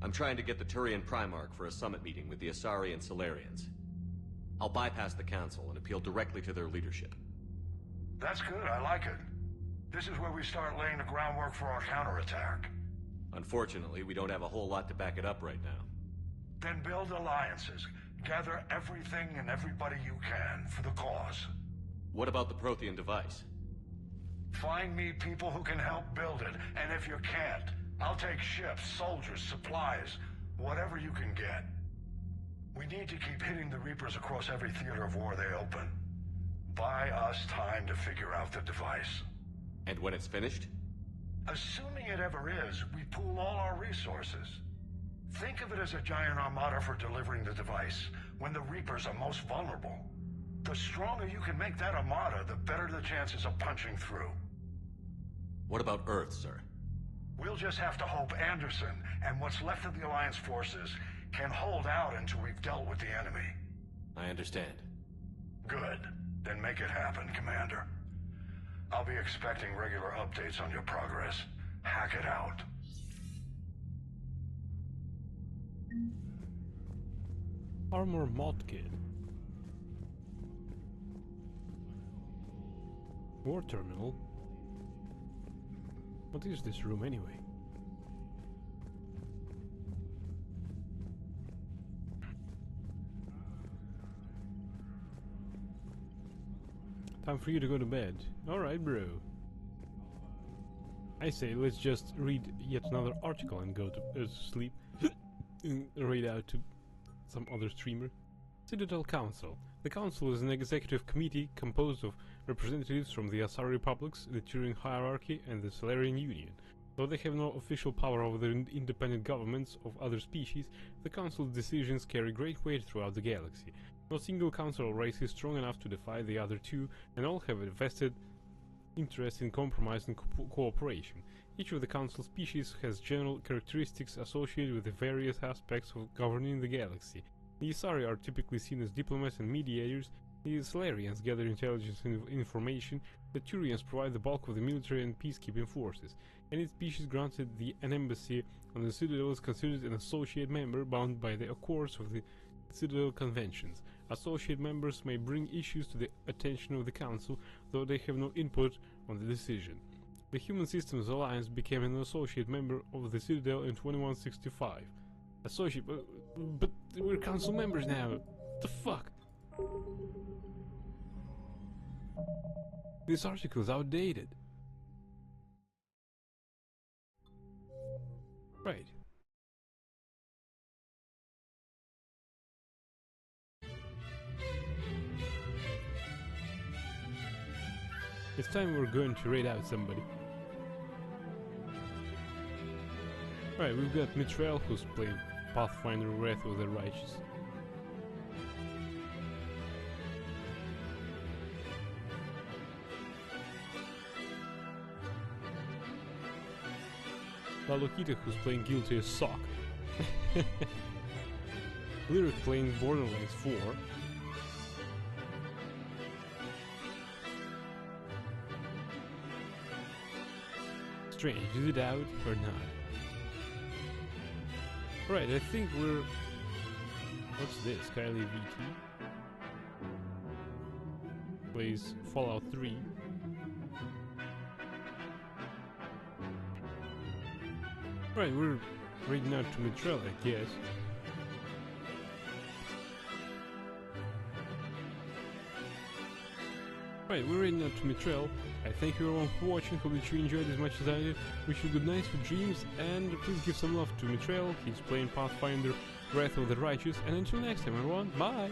I'm trying to get the Turian Primarch for a summit meeting with the Asari and Salarians. I'll bypass the Council and appeal directly to their leadership. That's good, I like it. This is where we start laying the groundwork for our counterattack. Unfortunately, we don't have a whole lot to back it up right now. Then build alliances. Gather everything and everybody you can for the cause. What about the Prothean device? Find me people who can help build it, and if you can't, I'll take ships, soldiers, supplies, whatever you can get. We need to keep hitting the Reapers across every theater of war they open. Buy us time to figure out the device. And when it's finished? Assuming it ever is, we pool all our resources. Think of it as a giant armada for delivering the device, when the Reapers are most vulnerable. The stronger you can make that armada, the better the chances of punching through. What about Earth, sir? We'll just have to hope Anderson, and what's left of the Alliance forces, can hold out until we've dealt with the enemy. I understand. Good. Then make it happen, Commander. I'll be expecting regular updates on your progress. Hack it out. Armor mod kit. War terminal. What is this room anyway? Time for you to go to bed. Alright, bro. I say, let's just read yet another article and go to sleep. And read out to some other streamer. Citadel Council. The Council is an executive committee composed of representatives from the Asari Republics, the Turian Hierarchy, and the Salarian Union. Though they have no official power over the independent governments of other species, the Council's decisions carry great weight throughout the galaxy. No single council race is strong enough to defy the other two, and all have a vested interest in compromise and cooperation. Each of the council species has general characteristics associated with the various aspects of governing the galaxy. The Asari are typically seen as diplomats and mediators, the Salarians gather intelligence and information, the Turians provide the bulk of the military and peacekeeping forces. Any species granted an embassy on the Citadel is considered an associate member bound by the accords of the Citadel Conventions. Associate members may bring issues to the attention of the Council, though they have no input on the decision. The Human Systems Alliance became an associate member of the Citadel in 2165. Associate... but we're Council members now! What the fuck? This article is outdated. Right. It's time we're going to raid out somebody. Alright, we've got Mithril, who's playing Pathfinder Wrath of the Righteous. Lalokita, who's playing Guilty as Sock. Lyric playing Borderlands 4. Strange, is it out or not? Right, I think we're... What's this? Kylie VT plays Fallout 3. Right, we're reading out to Mitrel, I guess. Right, we're reading out to Mitrel. I thank you everyone for watching, hope that you enjoyed as much as I did. Wish you good nights, sweet dreams, and please give some love to Mitrel. He's playing Pathfinder Wrath of the Righteous, and until next time everyone, bye!